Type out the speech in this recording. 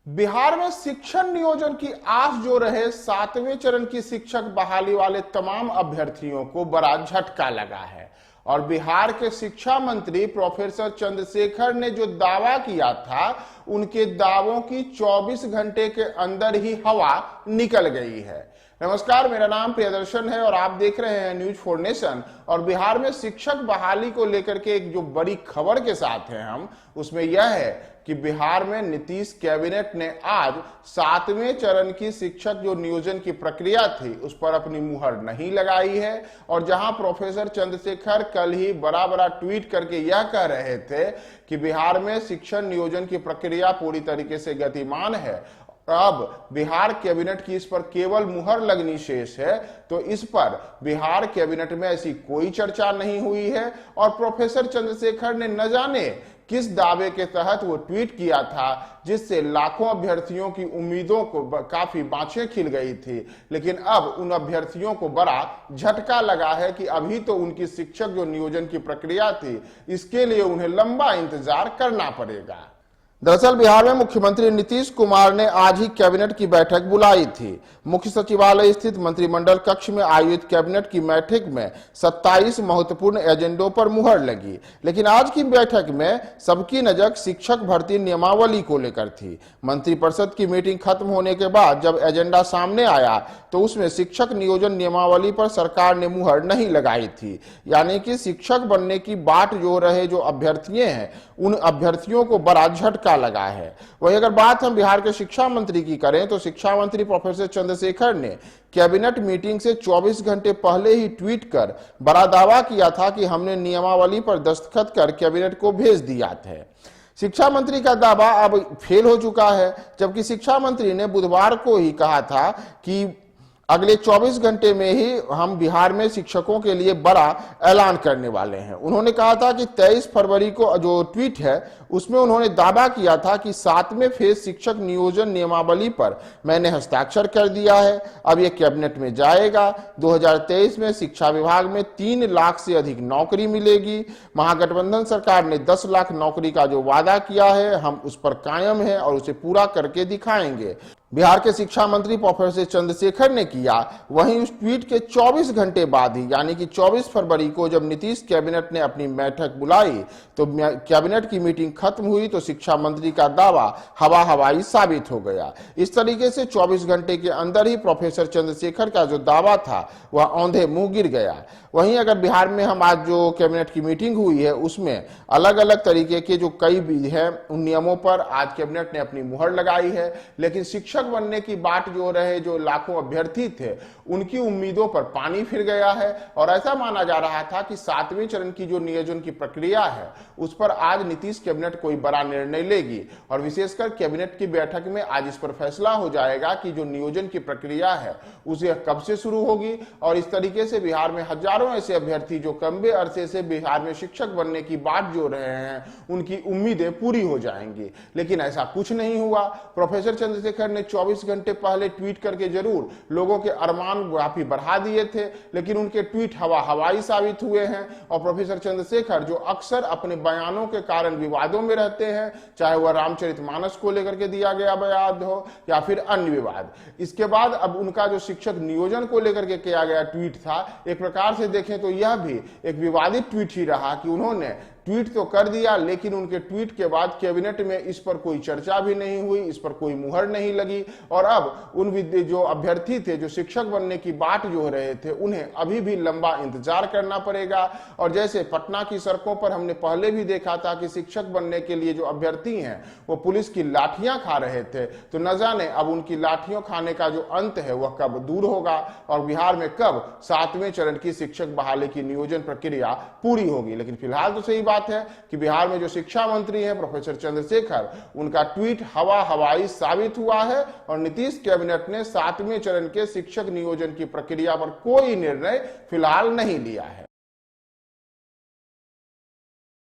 बिहार में शिक्षण नियोजन की आस जो रहे 7वें चरण की शिक्षक बहाली वाले तमाम अभ्यर्थियों को बड़ा झटका लगा है। और बिहार के शिक्षा मंत्री प्रोफेसर चंद्रशेखर ने जो दावा किया था, उनके दावों की 24 घंटे के अंदर ही हवा निकल गई है। नमस्कार, मेरा नाम प्रियदर्शन है और आप देख रहे हैं न्यूज 4 नेशन। और बिहार में शिक्षक बहाली को लेकर के एक जो बड़ी खबर के साथ हैं हम, उसमें यह है कि बिहार में नीतीश कैबिनेट ने आज 7वें चरण की शिक्षक जो नियोजन की प्रक्रिया थी उस पर अपनी मुहर नहीं लगाई है। और जहां प्रोफेसर चंद्रशेखर कल ही बड़ा ट्वीट करके यह कह रहे थे कि बिहार में शिक्षण नियोजन की प्रक्रिया पूरी तरीके से गतिमान है, अब बिहार कैबिनेट की इस पर केवल मुहर लगनी शेष है, तो इस पर बिहार कैबिनेट में ऐसी कोई चर्चा नहीं हुई है। और प्रोफेसर चंद्रशेखर ने न जाने किस दावे के तहत वो ट्वीट किया था, जिससे लाखों अभ्यर्थियों की उम्मीदों को काफी बाँछें खिल गई थी। लेकिन अब उन अभ्यर्थियों को बड़ा झटका लगा है कि अभी तो उनकी शिक्षक जो नियोजन की प्रक्रिया थी, इसके लिए उन्हें लंबा इंतजार करना पड़ेगा। दरअसल बिहार में मुख्यमंत्री नीतीश कुमार ने आज ही कैबिनेट की बैठक बुलाई थी। मुख्य सचिवालय स्थित मंत्रिमंडल कक्ष में आयोजित कैबिनेट की बैठक में 27 महत्वपूर्ण एजेंडों पर मुहर लगी। लेकिन आज की बैठक में सबकी नजर शिक्षक भर्ती नियमावली को लेकर थी। मंत्रिपरिषद की मीटिंग खत्म होने के बाद जब एजेंडा सामने आया तो उसमें शिक्षक नियोजन नियमावली पर सरकार ने मुहर नहीं लगाई थी। यानी कि शिक्षक बनने की बाट जो रहे जो अभ्यर्थी हैं, उन अभ्यर्थियों को बड़ा झटका लगा है। वही अगर बात हम बिहार के शिक्षा मंत्री की करें तो शिक्षा मंत्री प्रोफेसर चंद्रशेखर ने कैबिनेट मीटिंग से 24 घंटे पहले ही ट्वीट कर बड़ा दावा किया था कि हमने नियमावली पर दस्तखत कर कैबिनेट को भेज दिया था। शिक्षा मंत्री का दावा अब फेल हो चुका है, जबकि शिक्षा मंत्री ने बुधवार को ही कहा था कि अगले 24 घंटे में ही हम बिहार में शिक्षकों के लिए बड़ा ऐलान करने वाले हैं। उन्होंने कहा था कि 23 फरवरी को जो ट्वीट है उसमें उन्होंने दावा किया था कि 7वें फेज शिक्षक नियोजन नियमावली पर मैंने हस्ताक्षर कर दिया है, अब यह कैबिनेट में जाएगा। 2023 में शिक्षा विभाग में 3 लाख से अधिक नौकरी मिलेगी। महागठबंधन सरकार ने 10 लाख नौकरी का जो वादा किया है, हम उस पर कायम है और उसे पूरा करके दिखाएंगे। बिहार के शिक्षा मंत्री प्रोफेसर चंद्रशेखर ने किया। वहीं उस ट्वीट के 24 घंटे बाद ही यानी कि 24 फरवरी को जब नीतीश कैबिनेट ने अपनी बैठक बुलाई तो कैबिनेट की मीटिंग खत्म हुई तो शिक्षा मंत्री का दावा हवाई साबित हो गया। इस तरीके से 24 घंटे के अंदर ही प्रोफेसर चंद्रशेखर का जो दावा था वह औंधे मुंह गिर गया। वहीं अगर बिहार में हम आज जो कैबिनेट की मीटिंग हुई है उसमें अलग अलग तरीके के जो कई भी है उन नियमों पर आज कैबिनेट ने अपनी मुहर लगाई है। लेकिन शिक्षक बनने की बात जो रहे जो लाखों अभ्यर्थी थे, उनकी उम्मीदों पर पानी फिर गया है। और ऐसा माना जा रहा था कि 7वें चरण की जो नियोजन की प्रक्रिया है उस पर आज नीतीश कैबिनेट कोई बड़ा निर्णय लेगी और विशेषकर कैबिनेट की बैठक में आज इस पर फैसला हो जाएगा कि जो नियोजन की प्रक्रिया है उसे कब से शुरू होगी। और इस तरीके से बिहार में हजारों ऐसे अभ्यर्थी जो लंबे अरसे से बिहार में शिक्षक बनने की बात जो रहे हैं, उनकी उम्मीदें पूरी हो जाएंगी। लेकिन ऐसा कुछ नहीं हुआ। प्रोफेसर चंद्रशेखर ने 24 घंटे पहले ट्वीट करके जरूर लोगों के अरमान काफी बढ़ा दिए थे, लेकिन उनके ट्वीट हवाई साबित हुए हैं। और प्रोफेसर चंद्रशेखर जो अक्सर अपने बयानों के कारण विवादों में रहते हैं, चाहे वह रामचरितमानस को लेकर के दिया गया बयान हो या फिर अन्य विवाद, इसके बाद अब उनका जो शिक्षक नियोजन को लेकर के किया गया ट्वीट था, एक प्रकार से देखें तो यह भी एक विवादित ट्वीट ही रहा कि उन्होंने ट्वीट तो कर दिया लेकिन उनके ट्वीट के बाद कैबिनेट में इस पर कोई चर्चा भी नहीं हुई, इस पर कोई मुहर नहीं लगी। और अब उन जो अभ्यर्थी थे जो शिक्षक बनने की बात जो रहे थे, उन्हें अभी भी लंबा इंतजार करना पड़ेगा। और जैसे पटना की सड़कों पर हमने पहले भी देखा था कि शिक्षक बनने के लिए जो अभ्यर्थी हैं वो पुलिस की लाठियां खा रहे थे, तो न जाने अब उनकी लाठियों खाने का जो अंत है वह कब दूर होगा और बिहार में कब 7वें चरण की शिक्षक बहाली की नियोजन प्रक्रिया पूरी होगी। लेकिन फिलहाल तो सही बात है कि बिहार में जो शिक्षा मंत्री हैं प्रोफेसर चंद्रशेखर, उनका ट्वीट हवाई साबित हुआ है और नीतीश कैबिनेट ने 7वें चरण के शिक्षक नियोजन की प्रक्रिया पर कोई निर्णय फिलहाल नहीं लिया है।